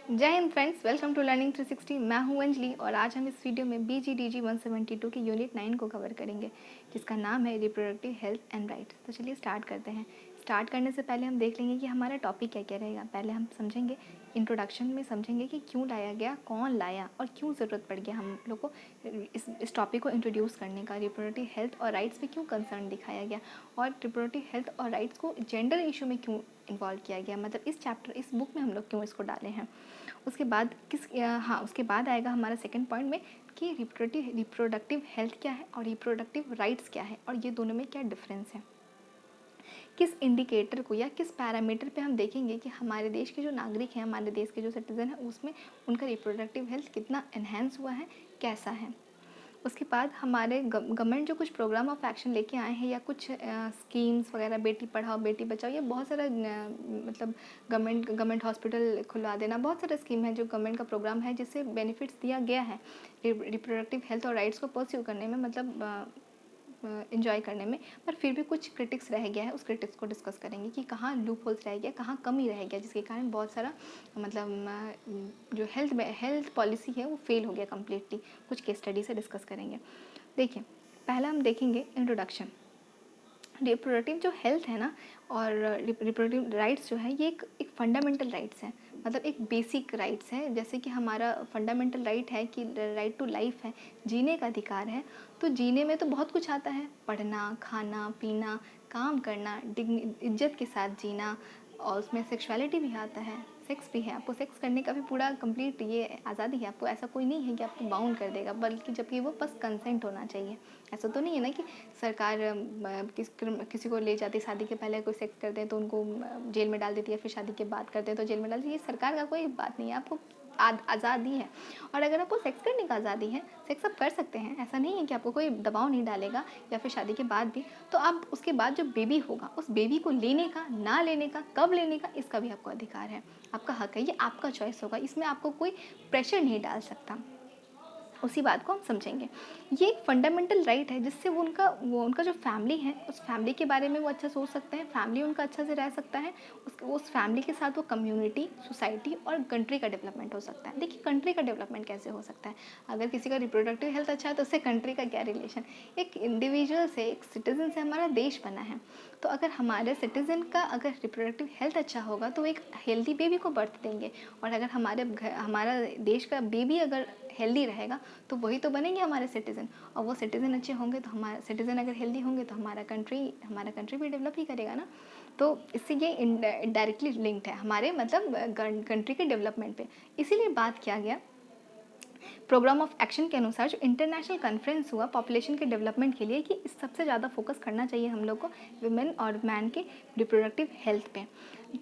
जय Hind friends, welcome to learning 360। मैं हूं अंजलि और आज हम इस वीडियो में BGDG 172 के यूनिट 9 को कवर करेंगे, जिसका नाम है रिप्रोडक्टिव हेल्थ एंड राइट्स। तो चलिए स्टार्ट करते हैं। स्टार्ट करने से पहले हम देख लेंगे कि हमारा टॉपिक क्या क्या रहेगा। पहले हम समझेंगे इंट्रोडक्शन में, समझेंगे कि क्यों लाया गया, कौन लाया और क्यों ज़रूरत पड़ गया हम लोग को इस टॉपिक को इंट्रोड्यूस करने का। रिप्रोडक्टिव हेल्थ और राइट्स में क्यों कंसर्न दिखाया गया और रिप्रोडक्टिव हेल्थ और राइट्स को जेंडर इशू में क्यों इन्वॉल्व किया गया, मतलब इस चैप्टर, इस बुक में हम लोग क्यों इसको डाले हैं। उसके बाद उसके बाद आएगा हमारा सेकंड पॉइंट में कि रिप्रोडक्टिव हेल्थ क्या है और रिप्रोडक्टिव राइट्स क्या है और ये दोनों में क्या डिफरेंस है। किस इंडिकेटर को या किस पैरामीटर पे हम देखेंगे कि हमारे देश के जो नागरिक हैं, हमारे देश के जो सिटीज़न हैं, उसमें उनका रिप्रोडक्टिव हेल्थ कितना एनहेंस हुआ है, कैसा है। उसके बाद हमारे गवर्नमेंट जो कुछ प्रोग्राम ऑफ एक्शन लेके आए हैं या कुछ स्कीम्स वगैरह, बेटी पढ़ाओ बेटी बचाओ, ये बहुत सारा मतलब गवर्नमेंट हॉस्पिटल खुलवा देना, बहुत सारा स्कीम है जो गवर्नमेंट का प्रोग्राम है जिससे बेनिफिट्स दिया गया है रिप्रोडक्टिव हेल्थ और राइट्स को परस्यू करने में, मतलब इन्जॉय करने में। पर फिर भी कुछ क्रिटिक्स रह गया है, उस क्रिटिक्स को डिस्कस करेंगे कि कहाँ लूप होल्स रह गया, कहाँ कमी रह गया, जिसके कारण बहुत सारा मतलब जो हेल्थ पॉलिसी है वो फेल हो गया कम्प्लीटली। कुछ केस स्टडी से डिस्कस करेंगे। देखिए, पहला हम देखेंगे इंट्रोडक्शन। रिप्रोडक्टिव जो हेल्थ है ना और रिप्रोडक्टिव राइट्स जो है, ये एक फंडामेंटल राइट्स है, मतलब एक बेसिक राइट्स है। जैसे कि हमारा फंडामेंटल राइट है कि राइट टू लाइफ है, जीने का अधिकार है। तो जीने में तो बहुत कुछ आता है, पढ़ना, खाना पीना, काम करना, इज्जत के साथ जीना, और उसमें सेक्सुअलिटी भी आता है, सेक्स भी है। आपको सेक्स करने का भी पूरा कंप्लीट ये आज़ादी है, आपको ऐसा कोई नहीं है कि आपको बाउंड कर देगा, बल्कि जबकि वो बस कंसेंट होना चाहिए। ऐसा तो नहीं है ना कि सरकार किसी को ले जाती, शादी के पहले कोई सेक्स करते हैं तो उनको जेल में डाल देती है, फिर शादी के बाद करते हैं तो जेल में डाल देती है। ये सरकार का कोई बात नहीं है, आपको आज़ादी है। और अगर आपको सेक्स करने का आज़ादी है, सेक्स आप कर सकते हैं, ऐसा नहीं है कि आपको कोई दबाव नहीं डालेगा, या फिर शादी के बाद भी। तो आप उसके बाद जो बेबी होगा, उस बेबी को लेने का, ना लेने का, कब लेने का, इसका भी आपको अधिकार है, आपका हक है, ये आपका चॉइस होगा, इसमें आपको कोई प्रेशर नहीं डाल सकता। उसी बात को हम समझेंगे। ये एक फंडामेंटल राइट है जिससे उनका जो फैमिली है, उस फैमिली के बारे में वो अच्छा सोच सकते हैं, फैमिली उनका अच्छा से रह सकता है। उस फैमिली के साथ वो कम्युनिटी, सोसाइटी और कंट्री का डेवलपमेंट हो सकता है। देखिए, कंट्री का डेवलपमेंट कैसे हो सकता है, अगर किसी का रिप्रोडक्टिव हेल्थ अच्छा है तो उससे कंट्री का क्या रिलेशन। एक इंडिविजुअल से, एक सिटीजन से हमारा देश बना है। तो अगर हमारे सिटीजन का अगर रिप्रोडक्टिव हेल्थ अच्छा होगा तो एक हेल्दी बेबी को बर्थ देंगे, और अगर हमारा देश का बेबी अगर हेल्दी रहेगा तो वही तो बनेंगे हमारे सिटीज़न, और वो सिटीज़न अच्छे होंगे तो हमारे सिटीज़न अगर हेल्दी होंगे तो हमारा कंट्री भी डेवलप ही करेगा ना। तो इससे ये डायरेक्टली लिंक्ड है हमारे, मतलब कंट्री के डेवलपमेंट पे। इसीलिए बात किया गया प्रोग्राम ऑफ एक्शन के अनुसार, जो इंटरनेशनल कॉन्फ्रेंस हुआ पॉपुलेशन के डेवलपमेंट के लिए, कि इस सबसे ज़्यादा फोकस करना चाहिए हम लोग को वुमेन और मैन के रिप्रोडक्टिव हेल्थ पे।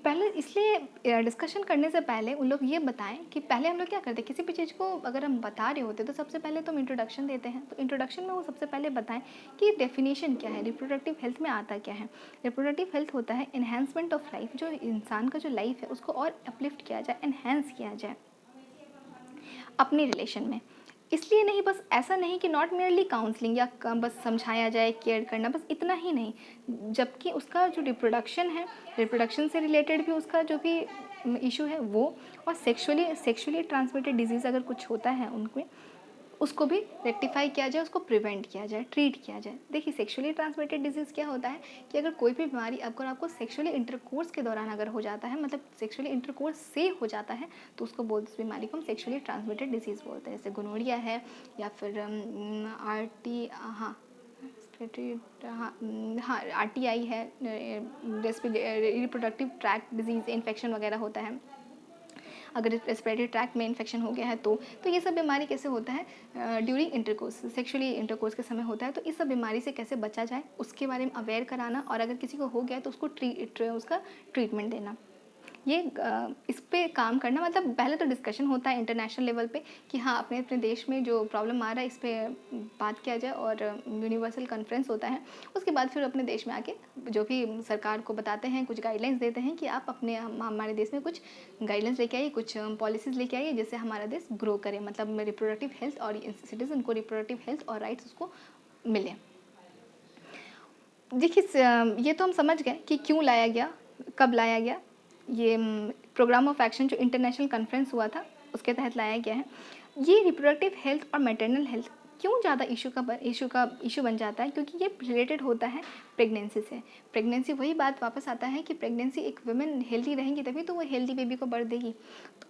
पहले इसलिए डिस्कशन करने से पहले उन लोग ये बताएं कि पहले हम लोग क्या करते हैं, किसी भी चीज़ को अगर हम बता रहे होते तो सबसे पहले तो हम इंट्रोडक्शन देते हैं। तो इंट्रोडक्शन में वो सबसे पहले बताएं कि डेफिनेशन क्या है, रिप्रोडक्टिव हेल्थ में आता क्या है। रिप्रोडक्टिव हेल्थ होता है एनहेंसमेंट ऑफ लाइफ, जो इंसान का जो लाइफ है उसको और अपलिफ्ट किया जाए, एनहेंस किया जाए अपने रिलेशन में। इसलिए नहीं, बस ऐसा नहीं कि नॉट मेयरली काउंसलिंग या बस समझाया जाए, केयर करना, बस इतना ही नहीं, जबकि उसका जो रिप्रोडक्शन है, रिप्रोडक्शन से रिलेटेड भी उसका जो भी इशू है वो, और सेक्सुअली ट्रांसमिटेड डिजीज़ अगर कुछ होता है उनमें, उसको भी रेक्टिफाई किया जाए, उसको प्रिवेंट किया जाए, ट्रीट किया जाए। देखिए, सेक्सुअली ट्रांसमिटेड डिजीज़ क्या होता है कि अगर कोई भी बीमारी अगर आपको सेक्सुअली इंटरकोर्स के दौरान अगर हो जाता है, मतलब सेक्सुअली इंटरकोर्स से हो जाता है, तो उसको उस बीमारी को हम सेक्सुअली ट्रांसमिटेड डिजीज़ बोलते हैं। जैसे गोनोरिया है, या फिर RTI है, रिप्रोडक्टिव ट्रैक्ट डिजीज़ इन्फेक्शन वगैरह होता है। अगर रेस्पिरेटरी ट्रैक्ट में इन्फेक्शन हो गया है तो ये सब बीमारी कैसे होता है, ड्यूरिंग इंटरकोर्स, सेक्सुअली इंटरकोर्स के समय होता है। तो इस सब बीमारी से कैसे बचा जाए उसके बारे में अवेयर कराना, और अगर किसी को हो गया तो उसका ट्रीटमेंट देना, ये इस पे काम करना। मतलब पहले तो डिस्कशन होता है इंटरनेशनल लेवल पे कि हाँ, अपने अपने देश में जो प्रॉब्लम आ रहा है इस पे बात किया जाए, और यूनिवर्सल कॉन्फ्रेंस होता है। उसके बाद फिर अपने देश में आके जो भी सरकार को बताते हैं, कुछ गाइडलाइंस देते हैं कि आप हमारे देश में कुछ गाइडलाइंस लेके आइए, कुछ पॉलिसीज़ लेके आइए, जिससे हमारा देश ग्रो करे, मतलब रिप्रोडक्टिव हेल्थ और सिटीजन को रिप्रोडक्टिव हेल्थ और राइट्स उसको मिले। देखिए, ये तो हम समझ गए कि क्यों लाया गया, कब लाया गया, ये प्रोग्राम ऑफ एक्शन जो इंटरनेशनल कॉन्फ्रेंस हुआ था उसके तहत लाया गया है। ये रिप्रोडक्टिव हेल्थ और मैटरनल हेल्थ क्यों ज़्यादा इशू बन जाता है, क्योंकि ये रिलेटेड होता है प्रेगनेंसी से। प्रेगनेंसी वही बात वापस आता है कि प्रेगनेंसी एक वुमेन हेल्दी रहेंगी तभी तो वो हेल्दी बेबी को बर्थ देगी।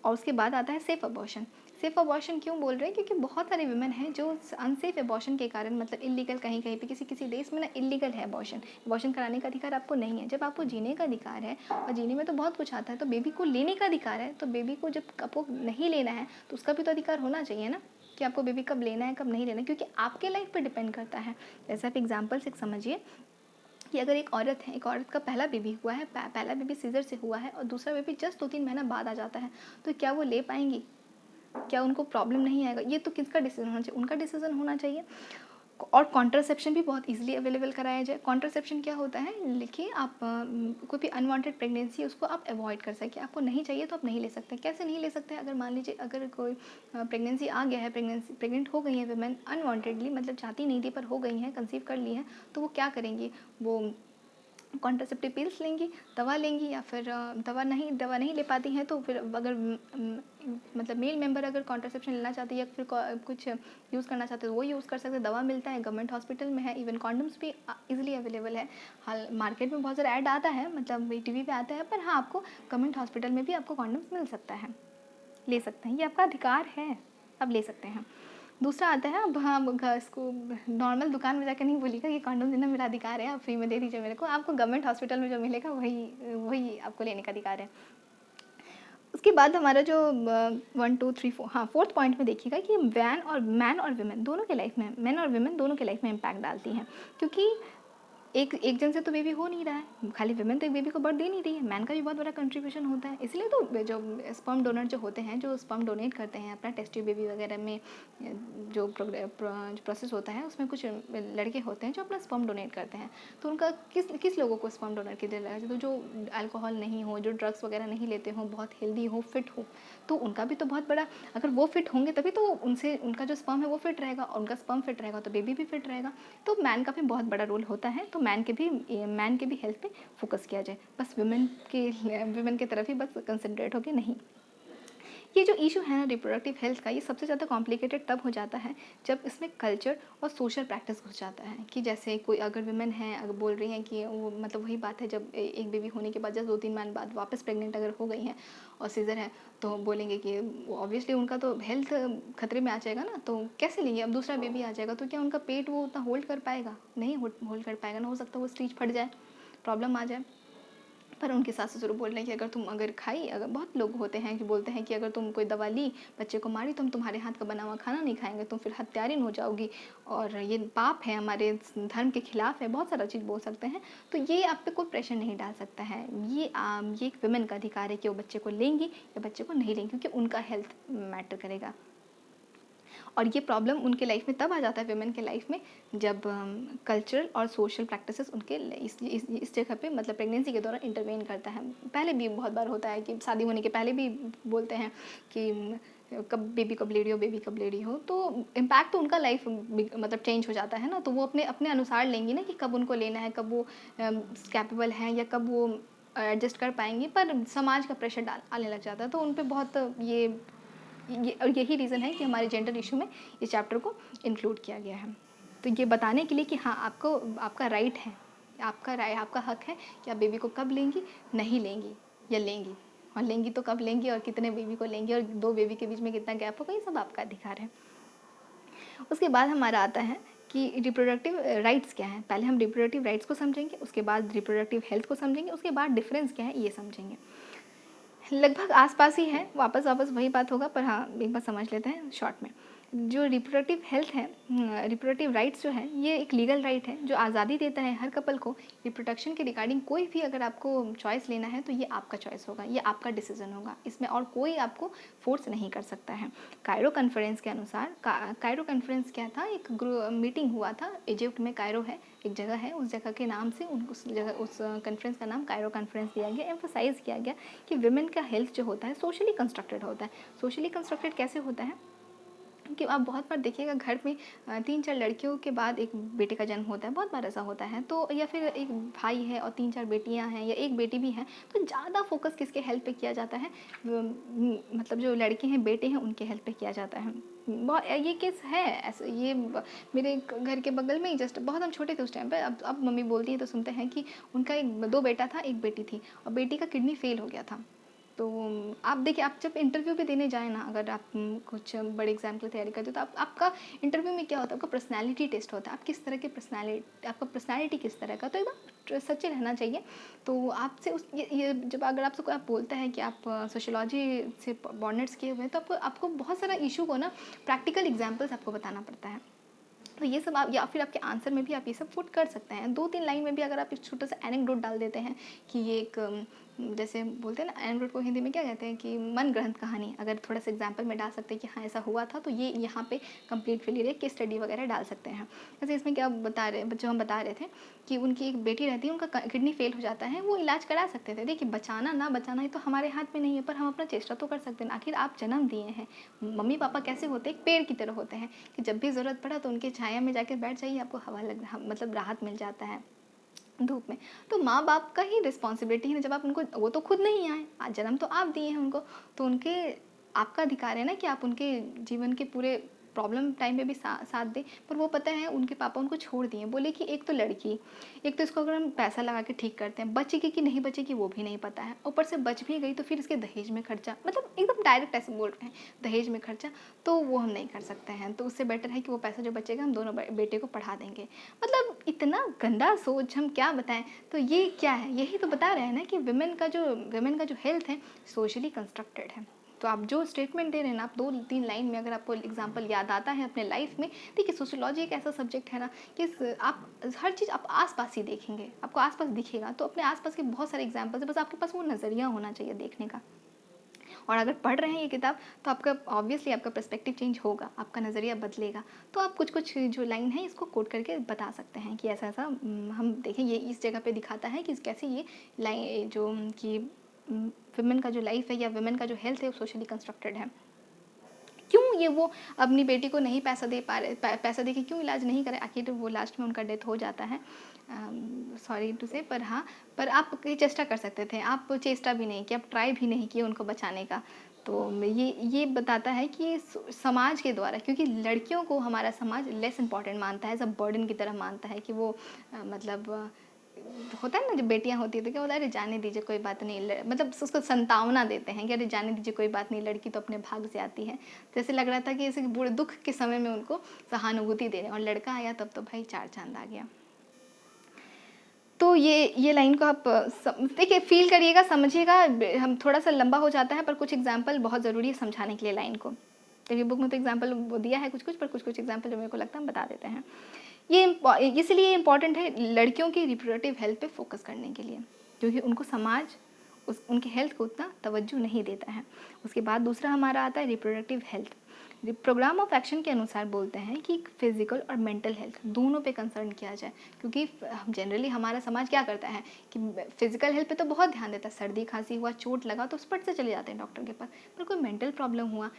और उसके बाद आता है सेफ़ अबॉर्शन। सेफ़ अबॉर्शन क्यों बोल रहे हैं, क्योंकि बहुत सारे वुमेन हैं जो अनसेफ अबॉर्शन के कारण, मतलब इलीगल, कहीं कहीं पे किसी देश में ना इलीगल है अबॉर्शन। अबॉर्शन कराने का अधिकार आपको नहीं है। जब आपको जीने का अधिकार है, और जीने में तो बहुत कुछ आता है, तो बेबी को लेने का अधिकार है। तो बेबी को जब आपको नहीं लेना है तो उसका भी तो अधिकार होना चाहिए ना, कि आपको बेबी कब लेना है कब नहीं लेना है, क्योंकि आपके लाइफ पे डिपेंड करता है। जैसे आप एग्जांपल से समझिए कि अगर एक औरत है, एक औरत का पहला बेबी हुआ है, पहला बेबी सीजर से हुआ है और दूसरा बेबी जस्ट 2-3 महीना बाद आ जाता है, तो क्या वो ले पाएंगी? क्या उनको प्रॉब्लम नहीं आएगा? ये तो किसका डिसीजन होना चाहिए? उनका डिसीजन होना चाहिए। और कॉन्ट्रासेप्शन भी बहुत इजीली अवेलेबल कराया जाए। कॉन्ट्रासेप्शन क्या होता है, लिखिए आप कोई भी अनवांटेड प्रेगनेंसी उसको आप अवॉइड कर सकें। आपको नहीं चाहिए तो आप नहीं ले सकते। कैसे नहीं ले सकते? अगर मान लीजिए अगर कोई प्रेगनेंसी आ गया है, प्रेग्नेंट हो गई है वुमेन अनवांटेडली, मतलब चाहती नहीं थी पर हो गई हैं, कंसीव कर ली हैं, तो वो क्या करेंगी? वो कॉन्ट्रासेप्टिव पिल्स लेंगी, दवा लेंगी, या फिर दवा नहीं ले पाती हैं तो फिर अगर मतलब मेल मेंबर अगर कॉन्ट्रासेप्शन लेना चाहती है या फिर कुछ यूज़ करना चाहते हैं तो वो यूज़ कर सकते हैं। दवा मिलता है, गवर्नमेंट हॉस्पिटल में है, इवन कॉन्डम्स भी इजीली अवेलेबल है। हाल मार्केट में बहुत सारा ऐड आता है, मतलब टीवी पे आता है, पर हाँ आपको गवर्नमेंट हॉस्पिटल में भी आपको कॉन्डम्स मिल सकता है, ले सकते हैं, ये आपका अधिकार है, आप ले सकते हैं। दूसरा आता है, अब हाँ इसको नॉर्मल दुकान में जाकर नहीं बोलिएगा कि कॉन्डम देना मेरा अधिकार है, आप फ्री में दे दीजिए मेरे को। आपको गवर्नमेंट हॉस्पिटल में जो मिलेगा वही आपको लेने का अधिकार है। उसके बाद हमारा जो 1 2 3 4 हाँ 4th पॉइंट में देखिएगा कि मैन और वुमेन दोनों के लाइफ में, मैन और वुमेन दोनों के लाइफ में इम्पैक्ट डालती हैं। क्योंकि एक जन से तो बेबी हो नहीं रहा है, खाली वुमेन तो एक बेबी को बर्थ दे नहीं रही है, मैन का भी बहुत बड़ा कंट्रीब्यूशन होता है। इसलिए तो जो स्पर्म डोनर जो होते हैं, जो स्पर्म डोनेट करते हैं अपना टेस्ट ट्यूब बेबी वगैरह में, जो प्रोसेस होता है उसमें कुछ लड़के होते हैं जो अपना स्पर्म डोनेट करते हैं। तो उनका किस लोगों को स्पर्म डोनर के लिए तो जो अल्कोहल नहीं हो, जो ड्रग्स वगैरह नहीं लेते हो, बहुत हेल्दी हो, फिट हो, तो उनका भी तो बहुत बड़ा, अगर वो फिट होंगे तभी तो उनसे उनका जो स्पर्म है वो फिट रहेगा, और उनका स्पर्म फिट रहेगा तो बेबी भी फिट रहेगा। तो मैन का भी बहुत बड़ा रोल होता है। तो मैन के भी हेल्थ पे फोकस किया जाए, बस वुमेन के तरफ ही बस कंसंट्रेट होके नहीं। ये जो इशू है ना रिप्रोडक्टिव हेल्थ का, ये सबसे ज़्यादा कॉम्प्लिकेटेड तब हो जाता है जब इसमें कल्चर और सोशल प्रैक्टिस घुस जाता है। कि जैसे कोई अगर वुमेन है, अगर बोल रही हैं कि वो, मतलब वही बात है, जब एक बेबी होने के बाद जस्ट 2-3 महीने बाद वापस प्रेग्नेंट अगर हो गई हैं और सीजर है, तो बोलेंगे कि ऑब्वियसली उनका तो हेल्थ खतरे में आ जाएगा ना, तो कैसे लेंगे? अब दूसरा बेबी आ जाएगा तो क्या उनका पेट वो उतना होल्ड कर पाएगा? नहीं होल्ड कर पाएगा ना, हो सकता है वो स्टिच फट जाए, प्रॉब्लम आ जाए। पर उनके सास ससुर बोल रहे हैं कि अगर तुम अगर खाई, अगर बहुत लोग होते हैं कि बोलते हैं कि अगर तुम कोई दवा ली, बच्चे को मारी, तो हम तुम्हारे हाथ का बना हुआ खाना नहीं खाएंगे, तुम फिर हत्यारिन हो जाओगी, और ये पाप है, हमारे धर्म के खिलाफ है, बहुत सारा चीज़ बोल सकते हैं। तो ये आप पे कोई प्रेशर नहीं डाल सकता है। ये एक वुमेन का अधिकार है कि वो बच्चे को लेंगी या बच्चे को नहीं लेंगी, क्योंकि उनका हेल्थ मैटर करेगा। और ये प्रॉब्लम उनके लाइफ में तब आ जाता है, वुमेन के लाइफ में, जब कल्चरल और सोशल प्रैक्टिसेस उनके इस जगह पे, मतलब प्रेगनेंसी के दौरान इंटरवेन करता है। पहले भी बहुत बार होता है कि शादी होने के पहले भी बोलते हैं कि कब ले रही हो, बेबी कब ले रही हो, तो इम्पैक्ट तो उनका लाइफ मतलब चेंज हो जाता है ना। तो वो अपने अपने अनुसार लेंगी ना कि कब उनको लेना है, कब वो कैपेबल हैं या कब वो एडजस्ट कर पाएंगी। पर समाज का प्रेशर आने लग जाता है, तो उन पर बहुत और यही रीज़न है कि हमारे जेंडर इशू में इस चैप्टर को इंक्लूड किया गया है। तो ये बताने के लिए कि हाँ आपको, आपका राइट है, आपका हक है कि आप बेबी को कब लेंगी, नहीं लेंगी या लेंगी, और लेंगी तो कब लेंगी और कितने बेबी को लेंगी, और 2 बेबी के बीच में कितना गैप होगा, ये सब आपका अधिकार है। उसके बाद हमारा आता है कि रिप्रोडक्टिव राइट्स क्या हैं। पहले हम रिप्रोडक्टिव राइट्स को समझेंगे, उसके बाद रिप्रोडक्टिव हेल्थ को समझेंगे, उसके बाद डिफरेंस क्या है ये समझेंगे। लगभग आसपास ही है, वापस वही बात होगा, पर हाँ एक बार समझ लेते हैं शॉर्ट में। जो रिप्रोडक्टिव हेल्थ है, रिप्रोडक्टिव राइट्स जो है, ये एक लीगल राइट है जो आज़ादी देता है हर कपल को रिप्रोडक्शन के रिगार्डिंग। कोई भी अगर आपको चॉइस लेना है तो ये आपका चॉइस होगा, ये आपका डिसीजन होगा, इसमें और कोई आपको फोर्स नहीं कर सकता है। कायरो कॉन्फ्रेंस के अनुसार, कायरो कॉन्फ्रेंस क्या था, एक मीटिंग हुआ था इजिप्ट में। कायरो है एक जगह है, उस जगह के नाम से उस कॉन्फ्रेंस का नाम कायरो कॉन्फ्रेंस दिया गया। एम्फोसाइज़ किया गया कि वुमेन का हेल्थ जो होता है सोशली कंस्ट्रक्टेड होता है। सोशली कंस्ट्रक्टेड कैसे होता है? कि आप बहुत बार देखिएगा घर में 3-4 लड़कियों के बाद एक बेटे का जन्म होता है, बहुत बार ऐसा होता है। तो या फिर एक भाई है और 3-4 बेटियां हैं या एक बेटी भी है, तो ज़्यादा फोकस किसके हेल्थ पे किया जाता है, मतलब जो लड़के हैं बेटे हैं उनके हेल्थ पे किया जाता है। ये केस है ऐसे, ये मेरे घर के बगल में ही, जस्ट बहुत हम छोटे थे उस टाइम पे, अब मम्मी बोलती है तो सुनते हैं कि उनका एक 2 बेटा था, एक बेटी थी, और बेटी का किडनी फेल हो गया था। तो आप देखिए, आप जब इंटरव्यू भी देने जाएँ ना, अगर आप कुछ बड़े एग्ज़ाम की तैयारी करते हो, तो आपका इंटरव्यू में क्या होता है, आपका पर्सनैलिटी टेस्ट होता है। आप किस तरह के आपका पर्सनैलिटी किस तरह का, तो एकदम सच्चे रहना चाहिए। तो आपसे ये जब अगर आपसे कोई आप बोलता है कि आप सोशियोलॉजी से बॉन्डर्स किए हुए हैं, तो आपको आपको बहुत सारा इशू को ना प्रैक्टिकल एग्जाम्पल्स आपको बताना पड़ता है। तो ये सब आप, या फिर आपके आंसर में भी आप ये सब पुट कर सकते हैं। 2-3 लाइन में भी अगर आप एक छोटा सा एनेक्डोट डाल देते हैं कि ये एक जैसे बोलते हैं ना, एनेक्डोट को हिंदी में क्या कहते हैं, कि मन ग्रंथ कहानी, अगर थोड़ा सा एग्जाम्पल में डाल सकते हैं कि हाँ ऐसा हुआ था, तो ये यहाँ पे कंप्लीट फेलियर है, केस स्टडी वगैरह डाल सकते हैं। जैसे इसमें क्या बता रहे, जो हम बता रहे थे कि उनकी एक बेटी रहती है, उनका किडनी फेल हो जाता है, वो इलाज करा सकते थे। देखिए, बचाना ना बचाना ये तो हमारे हाथ में नहीं है, पर हम अपना चेष्टा तो कर सकते हैं। आखिर आप जन्म दिए हैं, मम्मी पापा कैसे होते हैं, एक पेड़ की तरह होते हैं कि जब भी ज़रूरत पड़ा तो उनके छाया में जाकर बैठ जाइए, आपको हवा लग मतलब राहत मिल जाता है धूप में। तो माँ बाप का ही रिस्पॉन्सिबिलिटी है, जब आप उनको, वो तो खुद नहीं आए, आज जन्म तो आप दिए हैं उनको, तो उनके, आपका अधिकार है ना कि आप उनके जीवन के पूरे प्रॉब्लम टाइम में भी साथ दें। पर वो पता है उनके पापा उनको छोड़ दिए, बोले कि एक तो लड़की, एक तो इसको अगर हम पैसा लगा के ठीक करते हैं, बचेगी कि नहीं बचेगी वो भी नहीं पता है, ऊपर से बच भी गई तो फिर इसके दहेज में खर्चा, मतलब एकदम डायरेक्ट ऐसे बोल रहे हैं, दहेज में खर्चा, तो वो हम नहीं कर सकते हैं। तो उससे बेटर है कि वो पैसा जो बचेगा हम दोनों बेटे को पढ़ा देंगे। मतलब इतना गंदा सोच, हम क्या बताएं। तो ये क्या है, यही तो बता रहे हैं ना कि विमेन का जो हेल्थ है सोशली कंस्ट्रक्टेड है। तो आप जो स्टेटमेंट दे रहे हैं ना, आप 2-3 लाइन में अगर आपको एग्जांपल याद आता है अपने लाइफ में, देखिए सोशियोलॉजी एक ऐसा सब्जेक्ट है ना कि आप हर चीज़ आप आसपास ही देखेंगे, आपको आसपास दिखेगा, तो अपने आसपास के बहुत सारे एग्जाम्पल्स है, बस आपके पास वो नज़रिया होना चाहिए देखने का। और अगर पढ़ रहे हैं ये किताब, तो आपका ऑब्वियसली आपका पर्सपेक्टिव चेंज होगा, आपका नज़रिया बदलेगा। तो आप कुछ कुछ जो लाइन है इसको कोट करके बता सकते हैं कि ऐसा ऐसा हम देखें, ये इस जगह पे दिखाता है कि कैसे ये लाइन जो कि वुमेन का जो लाइफ है या वुमेन का जो हेल्थ है वो सोशली कंस्ट्रक्टेड है। क्यों ये वो अपनी बेटी को नहीं पैसा दे पा रहे, पैसा दे के क्यों इलाज नहीं करे, आखिर वो लास्ट में उनका डेथ हो जाता है, सॉरी टू से, पर हाँ, पर आप चेष्टा कर सकते थे, आप चेष्टा भी नहीं किया, आप ट्राई भी नहीं किए उनको बचाने का। तो ये बताता है कि समाज के द्वारा, क्योंकि लड़कियों को हमारा समाज लेस इंपॉर्टेंट मानता है, सब बर्डन की तरह मानता है कि वो मतलब होता है ना, जब बेटियां होती है तो क्या होता है, अरे जाने दीजिए कोई बात नहीं, मतलब उसको संतावना देते हैं कि अरे जाने दीजिए कोई बात नहीं, लड़की तो अपने भाग से आती है। जैसे लग रहा था कि ऐसे बुरे दुख के समय में उनको सहानुभूति दे रहे हैं, और लड़का आया तब तो भाई 4 चांद आ गया। तो ये लाइन को आप देखिए, फील करिएगा, समझिएगा। हम थोड़ा सा लंबा हो जाता है, पर कुछ एग्जाम्पल बहुत ज़रूरी है समझाने के लिए लाइन को। देखिए बुक में तो एग्जाम्पल वो दिया है कुछ कुछ, पर कुछ कुछ एग्जाम्पल जो मेरे को लगता है हम बता देते हैं। ये इसलिए इम्पॉर्टेंट है लड़कियों की रिप्रोडक्टिव हेल्थ पे फोकस करने के लिए, क्योंकि उनको समाज उनके हेल्थ को उतना तवज्जो नहीं देता है। उसके बाद दूसरा हमारा आता है reproductive health. Program of action के अनुसार बोलते हैं कि फिजिकल और मेंटल हेल्थ दोनों पे कंसर्न किया जाए, क्योंकि जनरली हमारा समाज क्या करता है कि फिजिकल हेल्थ पे तो बहुत ध्यान देता है, सर्दी खांसी हुआ, चोट लगा तो स्पट से चले जाते हैं डॉक्टर के पास, पर कोई मेंटल प्रॉब्लम हुआ,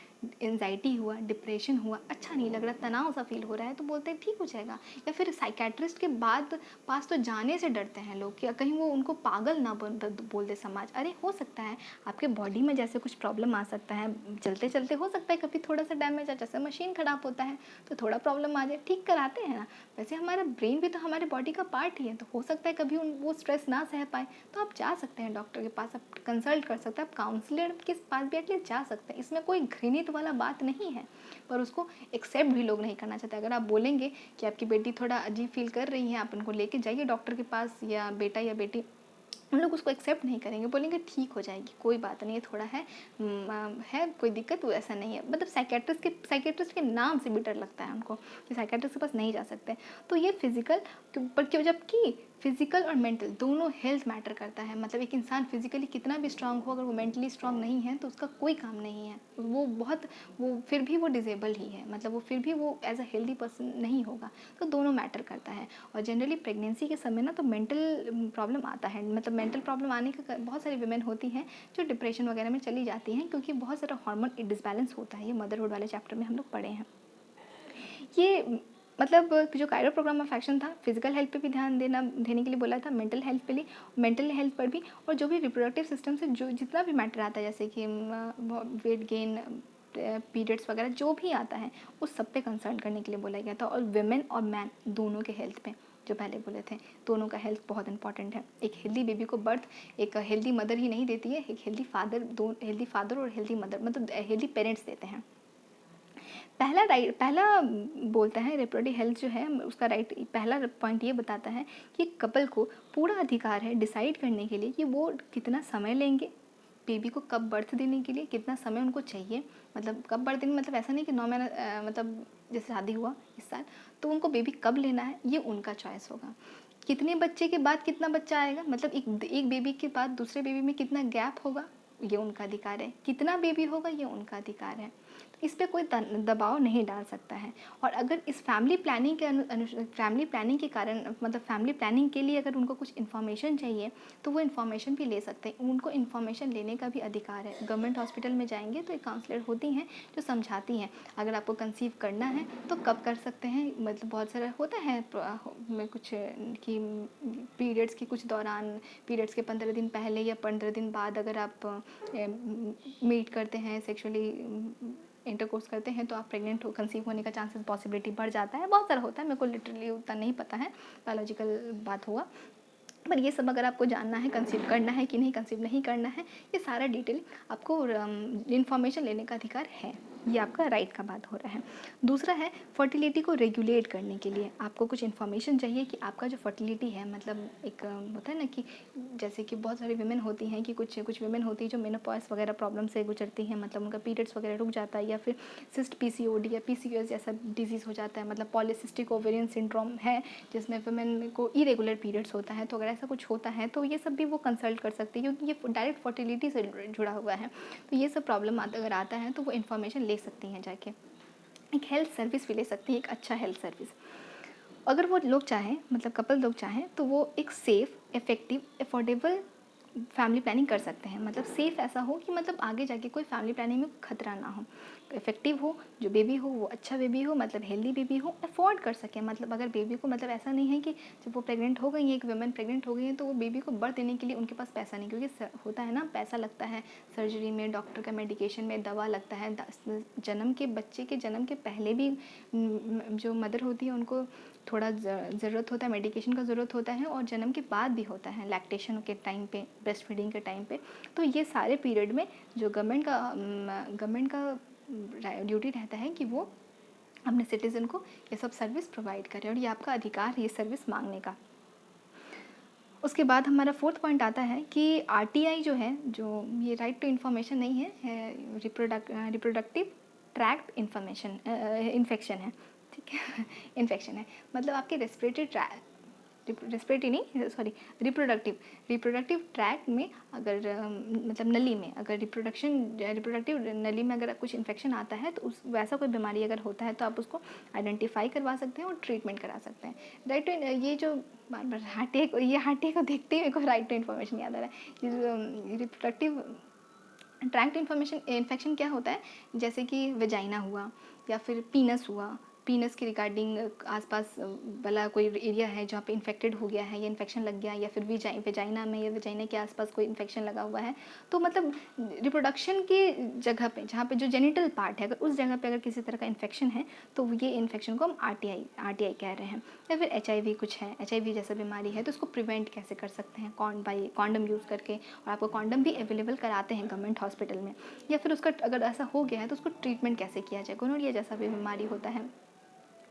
एंजाइटी हुआ, डिप्रेशन हुआ, अच्छा नहीं लग रहा, तनाव सा फील हो रहा है, तो बोलते हैं ठीक हो जाएगा। या फिर साइकेट्रिस्ट के बाद पास तो जाने से डरते हैं लोग कि कहीं वो उनको पागल ना बोल दे समाज। अरे हो सकता है आपके बॉडी में जैसे कुछ प्रॉब्लम आ सकता है, चलते चलते हो सकता है कभी थोड़ा सा डैमेज आ, जैसे मशीन खराब होता है तो थोड़ा प्रॉब्लम आ जाए, ठीक कराते हैं ना। वैसे हमारा ब्रेन भी तो हमारे बॉडी का पार्ट ही है, तो हो सकता है कभी वो स्ट्रेस ना सह पाए, तो आप जा सकते हैं डॉक्टर के पास, आप कंसल्ट कर सकते हैं, आप काउंसलर के पास भी एटलीस्ट जा सकते हैं। इसमें कोई घृणित वाला बात नहीं है, पर उसको एक्सेप्ट भी लोग नहीं करना चाहते। अगर आप बोलेंगे कि आपकी बेटी थोड़ा अजीब फील कर रही है, आप उनको लेके जाइए डॉक्टर के पास, या बेटा या बेटी, उन लोग उसको एक्सेप्ट नहीं करेंगे, बोलेंगे ठीक हो जाएगी, कोई बात नहीं है, थोड़ा है कोई दिक्कत, वो ऐसा नहीं है। मतलब साइकेट्रिस्ट के नाम से भी डर लगता है उनको कि साइकेट्रिस्ट के पास नहीं जा सकते। तो ये फिजिकल, पर क्यों, जबकि फिजिकल और मेंटल दोनों हेल्थ मैटर करता है। मतलब एक इंसान फिजिकली कितना भी स्ट्रांग हो, अगर वो मेंटली स्ट्रांग नहीं है तो उसका कोई काम नहीं है, वो फिर भी वो डिजेबल ही है, मतलब वो फिर भी वो एज अ हेल्दी पर्सन नहीं होगा। तो दोनों मैटर करता है। और जनरली प्रेगनेंसी के समय ना तो मेंटल प्रॉब्लम आता है, मतलब मेंटल प्रॉब्लम आने का बहुत सारी वुमेन होती हैं जो डिप्रेशन वगैरह में चली जाती हैं, क्योंकि बहुत सारा हार्मोन डिसबैलेंस होता है। ये मदरहुड वाले चैप्टर में हम लोग पढ़े हैं। ये मतलब जो कायरो प्रोग्राम ऑफ एक्शन था, फिजिकल हेल्थ पे भी ध्यान देने के लिए बोला था, मेंटल हेल्थ पे भी, मेंटल हेल्थ पर भी, और जो भी रिप्रोडक्टिव सिस्टम से जो जितना भी मैटर आता है, जैसे कि वेट गेन, पीरियड्स वगैरह जो भी आता है, उस सब पे कंसर्न करने के लिए बोला गया था। और वुमेन और मैन दोनों के हेल्थ पे, जो पहले बोले थे, दोनों का हेल्थ बहुत इंपॉर्टेंट है। एक हेल्दी बेबी को बर्थ एक हेल्दी मदर ही नहीं देती है, एक हेल्दी फादर और हेल्दी मदर, मतलब हेल्दी पेरेंट्स देते हैं। पहला बोलता है रिप्रोडक्टिव हेल्थ जो है उसका राइट, पहला पॉइंट ये बताता है कि कपल को पूरा अधिकार है डिसाइड करने के लिए कि वो कितना समय लेंगे, बेबी को कब बर्थ देने के लिए कितना समय उनको चाहिए। मतलब कब बर्थ देने, मतलब ऐसा नहीं कि 9 महीना मतलब जैसे शादी हुआ इस साल तो उनको बेबी कब लेना है ये उनका चॉइस होगा। कितने बच्चे के बाद कितना बच्चा आएगा, मतलब एक बेबी के बाद दूसरे बेबी में कितना गैप होगा, ये उनका अधिकार है। कितना बेबी होगा ये उनका अधिकार है। तो इस पर कोई दबाव नहीं डाल सकता है। और अगर इस फैमिली प्लानिंग के कारण, मतलब फैमिली प्लानिंग के लिए अगर उनको कुछ इन्फॉर्मेशन चाहिए तो वो इन्फॉर्मेशन भी ले सकते हैं। उनको इन्फॉर्मेशन लेने का भी अधिकार है। गवर्नमेंट हॉस्पिटल में जाएंगे तो एक काउंसलर होती हैं जो समझाती हैं अगर आपको कंसीव करना है तो कब कर सकते हैं। मतलब बहुत सारा होता है में कुछ कि पीरियड्स के कुछ दौरान, पीरियड्स के 15 दिन पहले या 15 दिन बाद अगर आप मीट करते हैं, सेक्सुअली इंटरकोर्स करते हैं तो आप प्रेग्नेंट हो, कंसीव होने का चांसेस पॉसिबिलिटी बढ़ जाता है। बहुत सारा होता है, मेरे को लिटरली उतना नहीं पता है, बायोलॉजिकल बात हुआ। पर ये सब अगर आपको जानना है कंसीव करना है कि नहीं, कंसीव नहीं करना है, ये सारा डिटेल आपको इन्फॉर्मेशन लेने का अधिकार है। ये आपका राइट का बात हो रहा है। दूसरा है फर्टिलिटी को रेगुलेट करने के लिए आपको कुछ इन्फॉर्मेशन चाहिए कि आपका जो फर्टिलिटी है, मतलब एक होता है ना कि जैसे कि बहुत सारी विमेन होती हैं कि कुछ विमेन होती है जो मेनोपॉज वगैरह प्रॉब्लम से गुजरती हैं, मतलब उनका पीरियड्स वगैरह रुक जाता है, या फिर सिस्ट पीसीओडी या पीसीओएस जैसा डिजीज़ हो जाता है, मतलब पॉलीसिस्टिक ओवेरियन सिंड्रोम है जिसमें विमेन को इरेगुलर पीरियड्स होता है। तो अगर ऐसा कुछ होता है तो ये सब भी वो कंसल्ट कर सकती है, क्योंकि ये डायरेक्ट फर्टिलिटी से जुड़ा हुआ है। तो ये सब प्रॉब्लम अगर आता है तो वो इन्फॉर्मेशन ले सकती हैं जाके। एक हेल्थ सर्विस भी ले सकती है, एक अच्छा हेल्थ सर्विस। अगर वो लोग चाहें, मतलब कपल लोग चाहें, तो वो एक safe, effective, affordable family planning कर सकते हैं। मतलब सेफ़ ऐसा हो कि मतलब आगे जाके कोई फैमिली प्लानिंग में खतरा ना हो, इफ़ेक्टिव हो, जो बेबी हो वो अच्छा बेबी हो, मतलब हेल्दी बेबी हो, अफोर्ड कर सकें। मतलब अगर बेबी को, मतलब ऐसा नहीं है कि जब वो प्रेग्नेंट हो गई है, एक वुमेन प्रेग्नेंट हो गई है तो वो बेबी को बर्थ देने के लिए उनके पास पैसा नहीं, क्योंकि होता है ना पैसा लगता है सर्जरी में, डॉक्टर का मेडिकेशन में, दवा लगता है। बच्चे के जन्म के पहले भी जो मदर होती है उनको थोड़ा ज़रूरत होता है, मेडिकेशन का ज़रूरत होता है, और जन्म के बाद भी होता है, लैक्टेशन के टाइम पे, ब्रेस्ट फीडिंग के टाइम पे। तो ये सारे पीरियड में जो गवर्नमेंट का ड्यूटी रहता है कि वो अपने सिटीज़न को ये सब सर्विस प्रोवाइड करे, और ये आपका अधिकार है ये सर्विस मांगने का। उसके बाद हमारा फोर्थ पॉइंट आता है कि आरटीआई जो है, जो ये राइट टू इन्फॉर्मेशन नहीं है, रिप्रोडक्टिव ट्रैक्ट इन्फेक्शन है, ठीक है। इन्फेक्शन है, मतलब आपके रिप्रोडक्टिव ट्रैक्ट में अगर मतलब नली में अगर रिप्रोडक्टिव नली में अगर कुछ इन्फेक्शन आता है तो उस वैसा कोई बीमारी अगर होता है तो आप उसको आइडेंटिफाई करवा सकते हैं और ट्रीटमेंट करा सकते हैं। राइट टू, ये जो बार बार हार्टे को देखते ही मेरे को राइट टू इन्फॉर्मेशन याद आ रहा है। ये रिप्रोडक्टिव ट्रैक्ट इन्फेक्शन क्या होता है, जैसे कि वेजाइना हुआ या फिर पीनस हुआ, पीनस के रिगार्डिंग आसपास वाला कोई एरिया है जहाँ पे इन्फेक्टेड हो गया है या इन्फेक्शन लग गया है, या फिर वेजाइना में या वेजाइना के आसपास कोई इन्फेक्शन लगा हुआ है, तो मतलब रिप्रोडक्शन की जगह पे, जहाँ पे जो जेनिटल पार्ट है, अगर उस जगह पे अगर किसी तरह का इन्फेक्शन है तो ये इन्फेक्शन को हम आरटीआई कह रहे हैं। या फिर एचआईवी कुछ है, एचआईवी जैसा बीमारी है तो उसको प्रिवेंट कैसे कर सकते हैं, कॉन्डम यूज़ करके, और आपको कॉन्डम भी अवेलेबल कराते हैं गवर्नमेंट हॉस्पिटल में। या फिर उसका अगर ऐसा हो गया है तो उसको ट्रीटमेंट कैसे किया जाए, गोनोरिया जैसा भी बीमारी होता है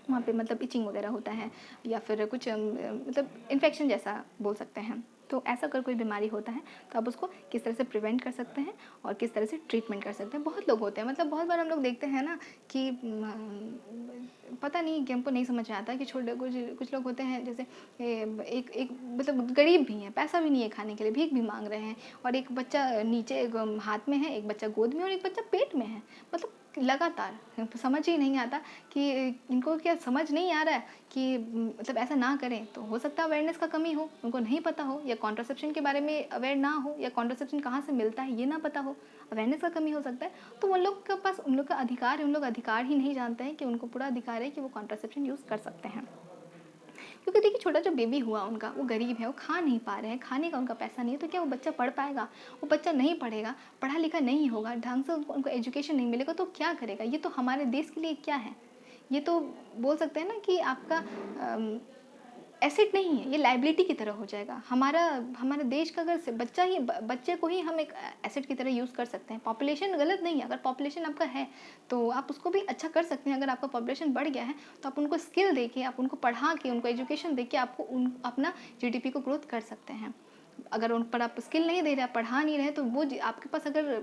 वहाँ पे, मतलब इचिंग वगैरह होता है, या फिर कुछ मतलब इन्फेक्शन जैसा बोल सकते हैं। तो ऐसा अगर कोई बीमारी होता है तो आप उसको किस तरह से प्रिवेंट कर सकते हैं और किस तरह से ट्रीटमेंट कर सकते हैं। बहुत लोग होते हैं, मतलब बहुत बार हम लोग देखते हैं ना कि पता नहीं कि हमको नहीं समझ में आता कि छोटे कुछ लोग होते हैं, जैसे एक एक मतलब गरीब भी हैं, पैसा भी नहीं है खाने के लिए, भीख भी मांग रहे हैं, और एक बच्चा नीचे हाथ में है, एक बच्चा गोद में और एक बच्चा पेट में है, मतलब लगातार समझ ही नहीं आता कि इनको क्या समझ नहीं आ रहा है कि मतलब ऐसा ना करें। तो हो सकता है अवेयरनेस का कमी हो, उनको नहीं पता हो, या कॉन्ट्रासेप्शन के बारे में अवेयर ना हो, या कॉन्ट्रासेप्शन कहाँ से मिलता है ये ना पता हो, अवेयरनेस का कमी हो सकता है। तो उन लोग के पास उन लोग का अधिकार है, उन लोग अधिकार ही नहीं जानते हैं कि उनको पूरा अधिकार है कि वो कॉन्ट्रासेप्शन यूज़ कर सकते हैं। क्योंकि देखिए छोटा जो बेबी हुआ उनका, वो गरीब है, वो खा नहीं पा रहे हैं, खाने का उनका पैसा नहीं है, तो क्या वो बच्चा पढ़ पाएगा? वो बच्चा नहीं पढ़ेगा, पढ़ा लिखा नहीं होगा, ढंग से उनको एजुकेशन नहीं मिलेगा, तो क्या करेगा? ये तो हमारे देश के लिए क्या है? ये तो बोल सकते हैं ना कि आपका एसेट नहीं है, ये लाइबिलिटी की तरह हो जाएगा। हमारे देश का अगर बच्चे को ही हम एक एसेट की तरह यूज़ कर सकते हैं। पॉपुलेशन गलत नहीं है, अगर पॉपुलेशन आपका है तो आप उसको भी अच्छा कर सकते हैं। अगर आपका पॉपुलेशन बढ़ गया है तो आप उनको स्किल दे के, आप उनको पढ़ा के, उनको एजुकेशन दे के आपको अपना जीडीपी को ग्रोथ कर सकते हैं। अगर उन पर आप स्किल नहीं दे रहे, पढ़ा नहीं रहे, तो वो आपके पास अगर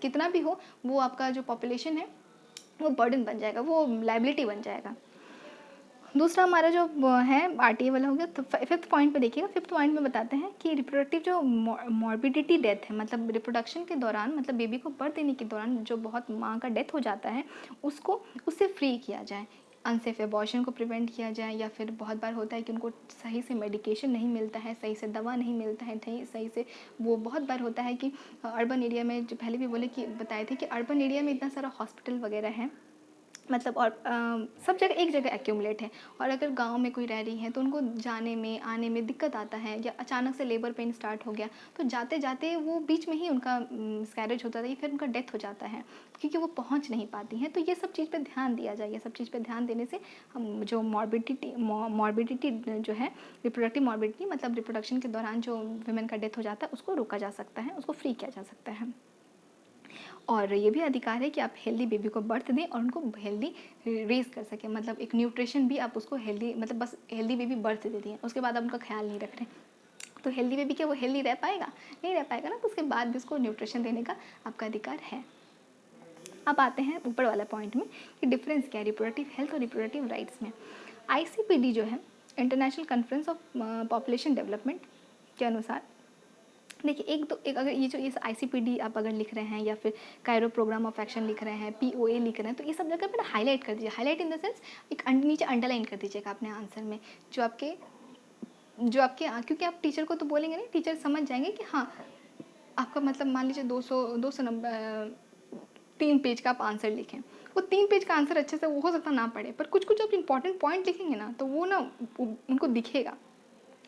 कितना भी हो, वो आपका जो पॉपुलेशन है वो बर्डन बन जाएगा, वो लाइबिलिटी बन जाएगा। दूसरा हमारा जो है आरटीए वाला हो गया। तो फिफ्थ पॉइंट पे देखिएगा, फिफ्थ पॉइंट में बताते हैं कि रिप्रोडक्टिव जो मॉर्बिडिटी डेथ है, मतलब रिप्रोडक्शन के दौरान, मतलब बेबी को बर्थ देने के दौरान जो बहुत माँ का डेथ हो जाता है, उससे फ्री किया जाए, अनसेफ एबॉर्शन को प्रिवेंट किया जाए। या फिर बहुत बार होता है कि उनको सही से मेडिकेशन नहीं मिलता है, सही से दवा नहीं मिलता है, सही से वो बहुत बार होता है कि अर्बन एरिया में, जो पहले भी बताए थे कि अर्बन एरिया में इतना सारा हॉस्पिटल वगैरह है, मतलब, और सब जगह एक जगह एक्यूमुलेट है, और अगर गांव में कोई रह रही है तो उनको जाने में आने में दिक्कत आता है, या अचानक से लेबर पेन स्टार्ट हो गया तो जाते जाते वो बीच में ही उनका मिसकैरेज होता है, या फिर उनका डेथ हो जाता है क्योंकि वो पहुंच नहीं पाती हैं। तो ये सब चीज़ पे ध्यान दिया जाए। ये सब चीज़ पे ध्यान देने से हम जो मॉर्बिडिटी जो है, रिप्रोडक्टिव मॉर्बिडिटी, मतलब रिप्रोडक्शन के दौरान जो वुमेन का डेथ हो जाता है, उसको रोका जा सकता है, उसको फ्री किया जा सकता है। और ये भी अधिकार है कि आप हेल्दी बेबी को बर्थ दें और उनको हेल्दी रेज कर सकें, मतलब एक न्यूट्रिशन भी आप उसको हेल्दी, मतलब बस हेल्दी बेबी बर्थ दे दिए, उसके बाद आप उनका ख्याल नहीं रख रहे, तो हेल्दी बेबी क्या वो हेल्दी रह पाएगा? नहीं रह पाएगा ना। तो उसके बाद भी उसको न्यूट्रिशन देने का आपका अधिकार है। अब आते हैं ऊपर वाला पॉइंट में कि डिफरेंस क्या है रिप्रोडक्टिव हेल्थ और रिप्रोडक्टिव राइट्स में। आईसीपीडी जो है, international conference of population development के अनुसार, देखिए एक अगर ये आईसीपीडी आप अगर लिख रहे हैं, या फिर कायरो प्रोग्राम ऑफ एक्शन लिख रहे हैं, पीओए लिख रहे हैं, तो ये सब जगह पे ना हाईलाइट कर दीजिए। हाईलाइट इन द सेंस एक नीचे अंडरलाइन कर दीजिएगा अपने आंसर में, जो आपके क्योंकि आप टीचर को तो बोलेंगे नहीं, टीचर समझ जाएंगे कि हाँ आपका मतलब, मान लीजिए 200 नंबर 3 पेज का आप आंसर लिखें, वो 3 पेज का आंसर अच्छे से वो हो सकता ना पढ़े, पर कुछ कुछ आप इंपॉर्टेंट पॉइंट लिखेंगे ना, तो वो ना उनको दिखेगा,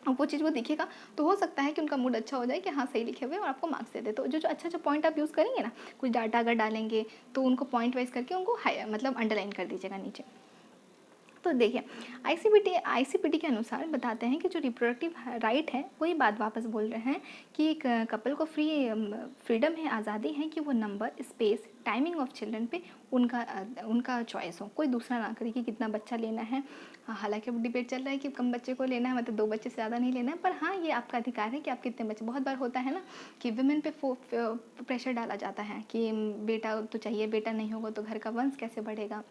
और वो चीज़ वो दिखेगा, तो हो सकता है कि उनका मूड अच्छा हो जाए कि हाँ सही लिखे हुए, और आपको मार्क्स दे दे। तो जो अच्छा पॉइंट आप यूज़ करेंगे ना, कुछ डाटा अगर डालेंगे तो उनको पॉइंट वाइज करके उनको मतलब अंडरलाइन कर दीजिएगा नीचे। तो देखिए आईसीपीटी के अनुसार बताते हैं कि जो रिप्रोडक्टिव राइट है, वही बात वापस बोल रहे हैं कि एक कपल को फ्रीडम है, आज़ादी है कि वो number, space, timing of children पे उनका चॉइस हो, कोई दूसरा ना करे कि कितना बच्चा लेना है। हालांकि अब डिबेट चल रहा है कि कम बच्चे को लेना है, मतलब 2 बच्चे से ज़्यादा नहीं लेना है, पर हाँ ये आपका अधिकार है कि आप कितने बच्चे। बहुत बार होता है ना कि वुमेन पे प्रेशर डाला जाता है कि बेटा तो चाहिए, बेटा नहीं होगा तो घर का वंश कैसे बढ़ेगा।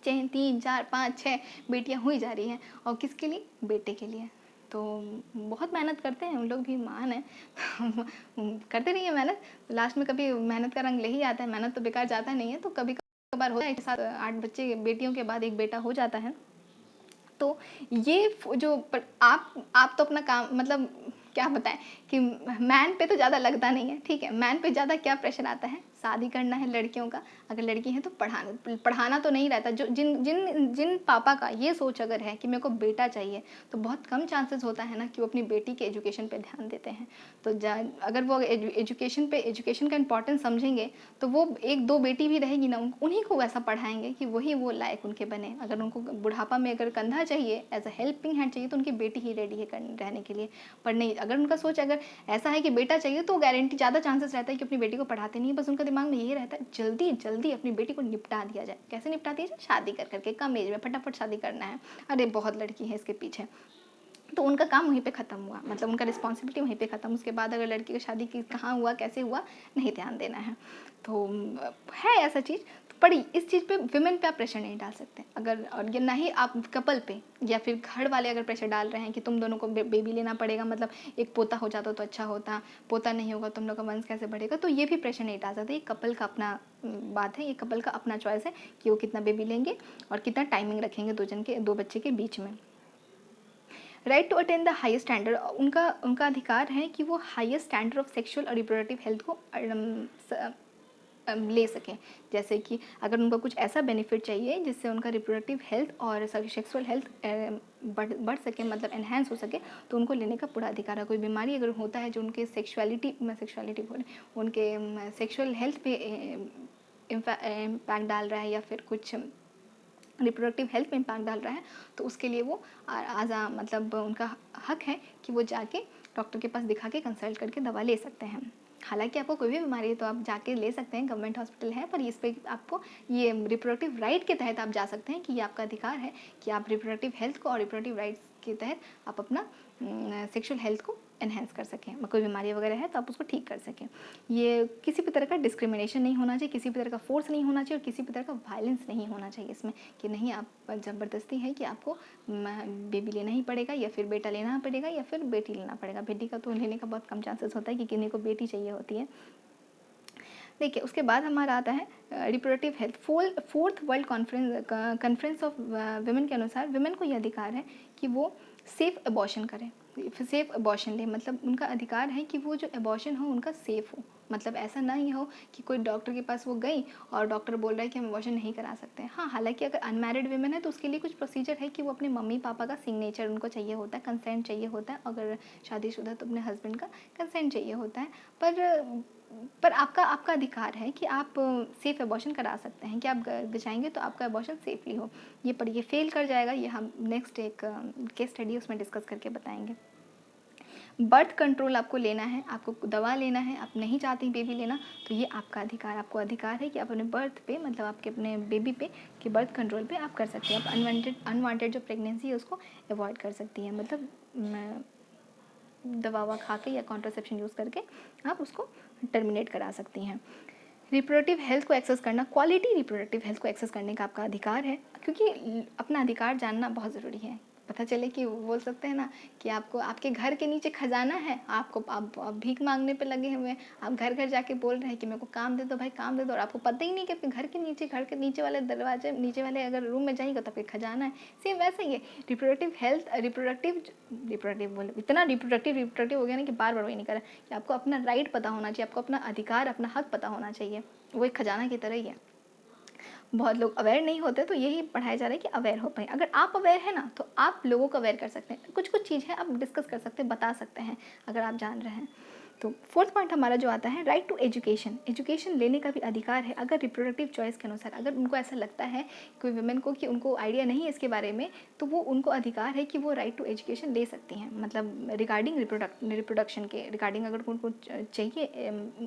3 4 5 6 बेटियां हुई जा रही हैं, और किसके लिए? बेटे के लिए। तो बहुत मेहनत करते हैं उन लोग भी, महान है करते रहिए मेहनत, लास्ट में कभी मेहनत का रंग ले ही आता है, मेहनत तो बेकार जाता नहीं है। तो कभी कभार होता है 7 8 बच्चे, बेटियों के बाद एक बेटा हो जाता है। तो ये जो पर आप तो अपना काम, मतलब क्या बताएं कि मैन पे तो ज़्यादा लगता नहीं है, ठीक है। मैन पे ज़्यादा क्या प्रेशर आता है? शादी करना है लड़कियों का, अगर लड़की है तो पढ़ाना तो नहीं रहता। जो जिन पापा का ये सोच अगर है कि मेरे को बेटा चाहिए, तो बहुत कम चांसेस होता है ना कि वो अपनी बेटी के एजुकेशन पे ध्यान देते हैं। तो अगर वो एजुकेशन का इंपॉर्टेंस समझेंगे, तो वो 1 2 बेटी भी रहेगी ना, उन्हीं को वैसा पढ़ाएंगे कि वही वो लायक उनके बने। अगर उनको बुढ़ापा में अगर कंधा चाहिए, एज अ हेल्पिंग हैंड चाहिए, तो उनकी बेटी ही रेडी है रहने के लिए। पर नहीं, अगर उनका सोच अगर ऐसा है कि बेटा चाहिए, तो गारंटी ज़्यादा चांसेस रहता है कि अपनी बेटी को पढ़ाते नहीं है। बस उनका दिमाग में यही रहता है जल्दी जल्दी अपनी बेटी को निपटा दिया जाए। कैसे निपटा दिया जाए? शादी कर करके, कम एज में फटाफट शादी करना है। अरे बहुत लड़की है इसके पीछे। तो उनका काम वहीं पे ख़त्म हुआ, मतलब उनका रिस्पॉन्सिबिलिटी वहीं पे ख़त्म। उसके बाद अगर लड़की की शादी की कहाँ हुआ, कैसे हुआ, नहीं ध्यान देना है। तो है ऐसा चीज़। तो पर इस चीज़ पे विमेन पे आप प्रेशर नहीं डाल सकते अगर, और ये ना ही आप कपल पे या फिर घर वाले अगर प्रेशर डाल रहे हैं कि तुम दोनों को बेबी लेना पड़ेगा, मतलब एक पोता हो जाता तो अच्छा होता, पोता नहीं होगा तुम लोग का वंश कैसे बढ़ेगा, तो ये भी प्रेशर नहीं डाल सकते। ये कपल का अपना बात है, ये कपल का अपना चॉइस है कि वो कितना बेबी लेंगे और कितना टाइमिंग रखेंगे दो बच्चे के बीच में। Right to attain the highest standard, उनका अधिकार है कि वो हाईएस्ट स्टैंडर्ड ऑफ सेक्सुअल और रिप्रोडक्टिव हेल्थ को ले सकें। जैसे कि अगर उनको कुछ ऐसा बेनिफिट चाहिए जिससे उनका रिप्रोडक्टिव हेल्थ और सेक्सुअल हेल्थ बढ़ सके, मतलब एनहेंस हो सके, तो उनको लेने का पूरा अधिकार है। कोई बीमारी अगर होता है जो उनके सेक्सुअलिटी बोले, उनके सेक्सुअल हेल्थ पे इम्पैक्ट डाल रहा है या फिर कुछ रिप्रोडक्टिव हेल्थ में इम्पैक्ट डाल रहा है, तो उसके लिए वो मतलब उनका हक है कि वो जाके डॉक्टर के पास दिखा के कंसल्ट करके दवा ले सकते हैं। हालांकि आपको कोई भी बीमारी है तो आप जाके ले सकते हैं, गवर्नमेंट हॉस्पिटल है, पर इस पर आपको ये रिप्रोडक्टिव राइट के तहत आप जा सकते हैं कि ये आपका अधिकार है कि आप रिप्रोडक्टिव हेल्थ को और रिप्रोडक्टिव राइट्स के तहत आप अपना सेक्सुअल हेल्थ को एनहेंस कर सकें। कोई बीमारी वगैरह है तो आप उसको ठीक कर सकें। ये किसी भी तरह का डिस्क्रिमिनेशन नहीं होना चाहिए, किसी भी तरह का फोर्स नहीं होना चाहिए और किसी भी तरह का वायलेंस नहीं होना चाहिए इसमें, कि नहीं आप ज़बरदस्ती है कि आपको बेबी लेना ही पड़ेगा या फिर बेटा लेना पड़ेगा या फिर बेटी लेना पड़ेगा। बेटी का तो लेने का बहुत कम चांसेस होता है कि किन्हीं को बेटी चाहिए होती है। देखिए उसके बाद हमारा आता है reproductive health. Fourth world conference of women के अनुसार वुमेन को यह अधिकार है कि वो सेफ अबॉर्शन करें, सेफ अबॉर्शन ले, मतलब उनका अधिकार है कि वो जो अबॉर्शन हो उनका सेफ हो। मतलब ऐसा नहीं हो कि कोई डॉक्टर के पास वो गई और डॉक्टर बोल रहा है कि हम अबॉर्शन नहीं करा सकते हैं। हाँ, हालांकि अगर अनमैरिड वीमेन है तो उसके लिए कुछ प्रोसीजर है कि वो अपने मम्मी पापा का सिग्नेचर उनको चाहिए होता है, कंसेंट चाहिए होता है। अगर शादीशुदा तो अपने हस्बैंड का कंसेंट चाहिए होता है। पर आपका अधिकार है कि आप सेफ अबॉर्शन करा सकते हैं, कि आप जाएंगे तो आपका अबॉर्शन सेफली हो। ये फेल कर जाएगा, ये हम नेक्स्ट एक केस स्टडी उसमें डिस्कस करके बताएंगे। बर्थ कंट्रोल आपको लेना है, आपको दवा लेना है, आप नहीं चाहते बेबी लेना तो ये आपका अधिकार, आपको अधिकार है कि आप अपने बर्थ पे, मतलब आपके अपने बेबी पे कि बर्थ कंट्रोल पे आप कर सकते हैं। आप अनवांटेड जो प्रेगनेंसी है उसको अवॉइड कर सकती हैं, मतलब दवा खा के या कॉन्ट्रासेप्शन यूज़ करके आप उसको टर्मिनेट करा सकती हैं। रिप्रोडक्टिव हेल्थ को एक्सेस करना, क्वालिटी रिप्रोडक्टिव हेल्थ को एक्सेस करने का आपका अधिकार है, क्योंकि अपना अधिकार जानना बहुत ज़रूरी है। पता चले कि बोल सकते हैं ना कि आपको आपके घर के नीचे खजाना है, आप भीख मांगने पे लगे हुए हैं, आप घर घर जाके बोल रहे हैं कि मेरे को काम दे दो भाई, काम दे दो, और आपको पता ही नहीं कि आपके घर के नीचे वाले दरवाजे, नीचे वाले अगर रूम में जाएगा तो फिर खजाना है। सेम वैसा ही है रिप्रोडक्टिव हेल्थ, रिप्रोडक्टिव बोले इतना रिप्रोडक्टिव हो गया ना कि बार बार वही नहीं करा कि आपको अपना राइट पता होना चाहिए, आपको अपना अधिकार, अपना हक पता होना चाहिए। वो एक खजाना की तरह ही है। बहुत लोग अवेयर नहीं होते, तो यही पढ़ाया जा रहा है कि अवेयर हो पाए। अगर आप अवेयर है ना तो आप लोगों को अवेयर कर सकते हैं, कुछ चीज़ है आप डिस्कस कर सकते हैं, बता सकते हैं अगर आप जान रहे हैं। तो फोर्थ पॉइंट हमारा जो आता है राइट टू एजुकेशन, एजुकेशन लेने का भी अधिकार है। अगर रिप्रोडक्टिव चॉइस के अनुसार अगर उनको ऐसा लगता है कोई वुमेन को कि उनको आइडिया नहीं है इसके बारे में, तो वो उनको अधिकार है कि वो राइट टू एजुकेशन ले सकती हैं। मतलब रिगार्डिंग रिप्रोडक्शन के रिगार्डिंग अगर उनको चाहिए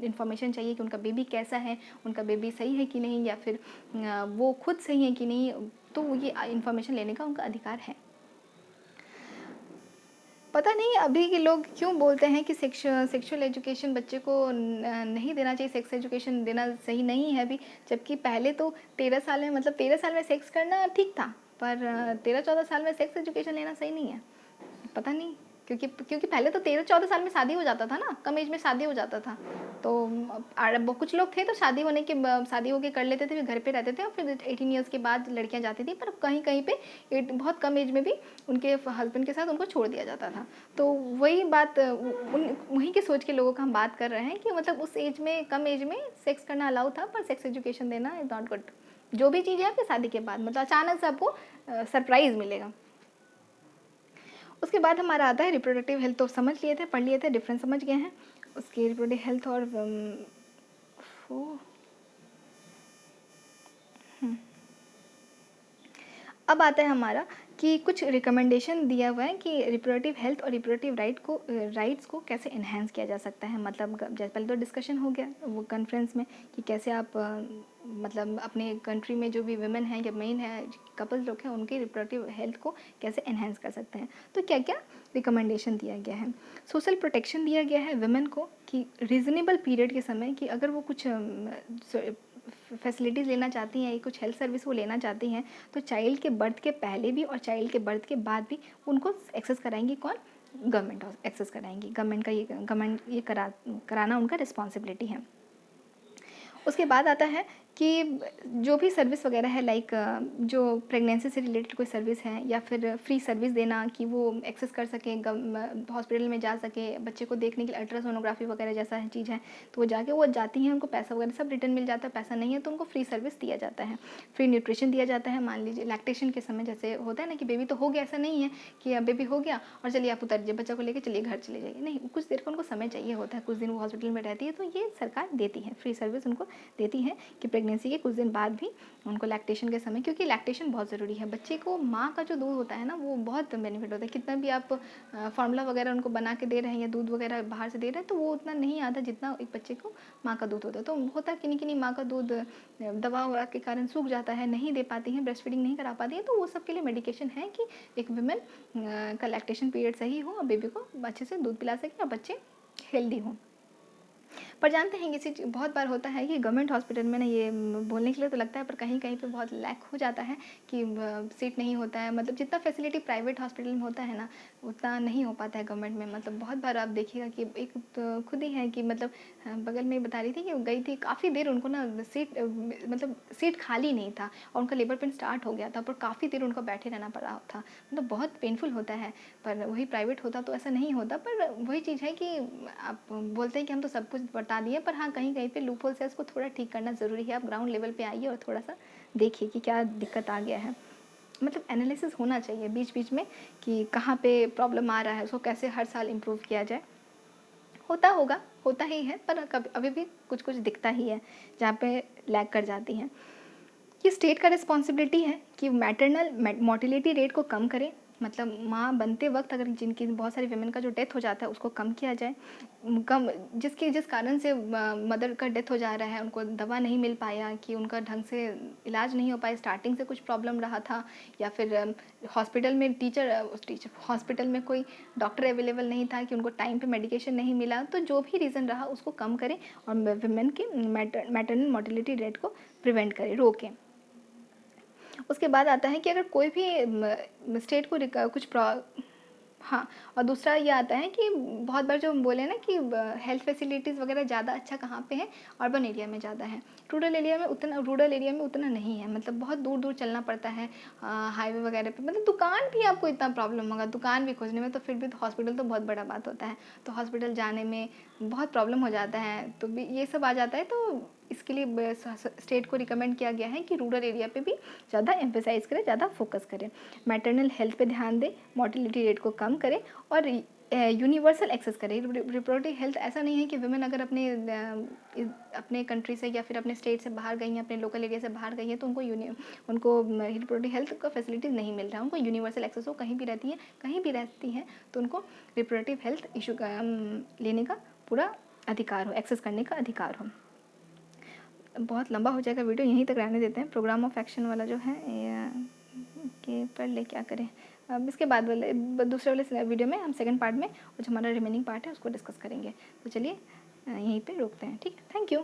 इन्फॉर्मेशन चाहिए कि उनका बेबी कैसा है, उनका बेबी सही है कि नहीं, या फिर वो खुद सही है कि नहीं, तो ये इन्फॉर्मेशन लेने का उनका अधिकार है। पता नहीं अभी के लोग क्यों बोलते हैं कि सेक्सुअल एजुकेशन बच्चे को नहीं देना चाहिए, सेक्स एजुकेशन देना सही नहीं है अभी, जबकि पहले तो 13 साल में, मतलब 13 साल में सेक्स करना ठीक था, पर 13-14 साल में सेक्स एजुकेशन लेना सही नहीं है। पता नहीं, क्योंकि पहले तो 13-14 साल में शादी हो जाता था ना, कम एज में शादी हो जाता था। तो कुछ लोग थे तो शादी होके कर लेते थे, फिर घर पे रहते थे और फिर 18 ईयर्स के बाद लड़कियां जाती थी, पर कहीं कहीं पे बहुत कम एज में भी उनके हस्बैंड के साथ उनको छोड़ दिया जाता था। तो वही बात वहीं की सोच के लोगों का हम बात कर रहे हैं कि मतलब उस एज में, कम एज में सेक्स करना अलाउ था, पर सेक्स एजुकेशन देना इज नॉट गुड। जो भी चीज़ है आपके शादी के बाद, मतलब अचानक से आपको सरप्राइज़ मिलेगा। उसके बाद हमारा आता है रिप्रोडक्टिव हेल्थ, तो समझ लिए थे, पढ़ लिए थे, डिफरेंस समझ गए हैं उसके रिप्रोडक्टिव हेल्थ और अब आता है हमारा कि कुछ रिकमेंडेशन दिया हुआ है कि रिप्रोडक्टिव हेल्थ और रिप्रोडक्टिव राइट्स को कैसे इन्हेंस किया जा सकता है। मतलब जैसे पहले तो डिस्कशन हो गया वो कॉन्फ्रेंस में कि कैसे आप मतलब अपने कंट्री में जो भी वुमेन हैं या मेन है कपल्स लोग हैं उनके रिप्रोडक्टिव हेल्थ को कैसे इन्हेंस कर सकते हैं। तो क्या क्या रिकमेंडेशन दिया गया है। सोशल प्रोटेक्शन दिया गया है वुमेन को कि रीज़नेबल पीरियड के समय कि अगर वो कुछ फैसिलिटीज़ लेना चाहती हैं, कुछ हेल्थ सर्विस वो लेना चाहती हैं, तो चाइल्ड के बर्थ के पहले भी और चाइल्ड के बर्थ के बाद भी उनको एक्सेस कराएंगी कौन? Government access कराएंगी। गवर्नमेंट ये कराना उनका रिस्पॉन्सिबिलिटी है। उसके बाद आता है कि जो भी सर्विस वगैरह है लाइक जो प्रेगनेंसी से रिलेटेड कोई सर्विस है या फिर फ्री सर्विस देना कि वो एक्सेस कर सकें, हॉस्पिटल में जा सके बच्चे को देखने के लिए, अल्ट्रासोनोग्राफी वगैरह जैसा चीज़ है तो वो जाती हैं, उनको पैसा वगैरह सब रिटर्न मिल जाता है। पैसा नहीं है तो उनको फ्री सर्विस दिया जाता है, फ्री न्यूट्रिशन दिया जाता है। मान लीजिए लैक्टेशन के समय जैसे होता है ना कि बेबी तो हो गया, ऐसा नहीं है कि बेबी हो गया और चलिए आप उतरिए बच्चा को लेकर चलिए घर चले जाइए, नहीं, कुछ देर का उनको समय चाहिए होता है, कुछ दिन वो हॉस्पिटल में रहती है तो ये सरकार देती है, फ्री सर्विस उनको देती है कि प्रेगनेंसी के कुछ दिन बाद भी उनको लैक्टेशन के समय, क्योंकि लैक्टेशन बहुत ज़रूरी है। बच्चे को माँ का जो दूध होता है ना वो बहुत बेनिफिट होता है। कितना भी आप फार्मूला वगैरह उनको बना के दे रहे हैं या दूध वगैरह बाहर से दे रहे हैं तो वो उतना नहीं आता जितना एक बच्चे को माँ का दूध होता है। तो होता है किन्हीं माँ का दूध दवा ववा के कारण सूख जाता है, नहीं दे पाती हैं, ब्रेस्ट फीडिंग नहीं करा पाती है, तो वो सब के लिए मेडिकेशन है कि एक वुमेन का लैक्टेशन पीरियड सही हो और बेबी को अच्छे से दूध पिला सके और बच्चे हेल्दी हों। पर जानते हैं कि बहुत बार होता है कि गवर्नमेंट हॉस्पिटल में ना ये बोलने के लिए तो लगता है पर कहीं कहीं पे बहुत लैक हो जाता है कि सीट नहीं होता है। मतलब जितना फैसिलिटी प्राइवेट हॉस्पिटल में होता है ना उतना नहीं हो पाता है गवर्नमेंट में। मतलब बहुत बार आप देखिएगा कि एक तो खुद ही है कि मतलब बगल में बता रही थी कि गई थी काफ़ी देर उनको ना सीट खाली नहीं था और उनका लेबर पेन स्टार्ट हो गया था पर काफ़ी देर उनको बैठे रहना पड़ा था। मतलब बहुत पेनफुल होता है। पर वही प्राइवेट होता तो ऐसा नहीं होता। पर वही चीज़ है कि आप बोलते हैं कि हम तो सब कुछ बता दिए पर हाँ कहीं कहीं पे लूप होल्स है, उसको थोड़ा ठीक करना ज़रूरी है। आप ग्राउंड लेवल पे आइए और थोड़ा सा देखिए कि क्या दिक्कत आ गया है। मतलब एनालिसिस होना चाहिए बीच बीच में कि कहाँ पे प्रॉब्लम आ रहा है, उसको कैसे हर साल इम्प्रूव किया जाए। होता ही है पर कभी अभी भी कुछ कुछ दिखता ही है जहाँ पे लैग कर जाती हैं। ये स्टेट का रिस्पॉन्सिबिलिटी है कि मैटरनल मोर्टिलिटी रेट को कम करें। मतलब माँ बनते वक्त अगर जिनकी बहुत सारी वुमेन का जो डेथ हो जाता है उसको कम किया जाए। जिस कारण से मदर का डेथ हो जा रहा है, उनको दवा नहीं मिल पाया कि उनका ढंग से इलाज नहीं हो पाया, स्टार्टिंग से कुछ प्रॉब्लम रहा था या फिर हॉस्पिटल में हॉस्पिटल में कोई डॉक्टर अवेलेबल नहीं था कि उनको टाइम पे मेडिकेशन नहीं मिला, तो जो भी रीज़न रहा उसको कम करें और वुमेन के मैटरनल मोर्टिलिटी रेट को प्रिवेंट करें, रोकें। उसके बाद आता है कि अगर कोई भी स्टेट को कुछ हाँ, और दूसरा ये आता है कि बहुत बार जो हम बोले ना कि हेल्थ फैसिलिटीज़ वगैरह ज़्यादा अच्छा कहाँ पे है, अर्बन एरिया में ज़्यादा है। रूरल एरिया में उतना नहीं है। मतलब बहुत दूर दूर चलना पड़ता है हाईवे वगैरह पे। मतलब दुकान भी आपको इतना प्रॉब्लम होगा, दुकान भी खोजने में, तो फिर भी तो हॉस्पिटल तो बहुत बड़ा बात होता है, तो हॉस्पिटल जाने में बहुत प्रॉब्लम हो जाता है। तो ये सब आ जाता है। तो इसके लिए स्टेट को रिकमेंड किया गया है कि रूरल एरिया पे भी ज़्यादा एम्फेसाइज करें, ज़्यादा फोकस करें, मैटरनल हेल्थ पे ध्यान दें, मोर्टिलिटी रेट को कम करें और यूनिवर्सल एक्सेस करें। रिप्रोडक्टिव हेल्थ ऐसा नहीं है कि वुमेन अगर अपने कंट्री से या फिर अपने स्टेट से बाहर गई हैं, अपने लोकल एरिया से बाहर गई हैं, तो उनको रिप्रोडक्टिव हेल्थ का फैसिलिटीज़ नहीं मिल रहा है। उनको यूनिवर्सल एक्सेस हो, कहीं भी रहती हैं तो उनको रिप्रोडक्टिव हेल्थ इशू लेने का पूरा अधिकार हो, एक्सेस करने का अधिकार हो। बहुत लंबा हो जाएगा वीडियो, यहीं तक रहने देते हैं। प्रोग्राम ऑफ एक्शन वाला जो है कि पढ़ ले क्या करें। अब इसके बाद वाले दूसरे वाले वीडियो में हम सेकंड पार्ट में जो हमारा रिमेनिंग पार्ट है उसको डिस्कस करेंगे। तो चलिए यहीं पे रोकते हैं, ठीक है। Thank you.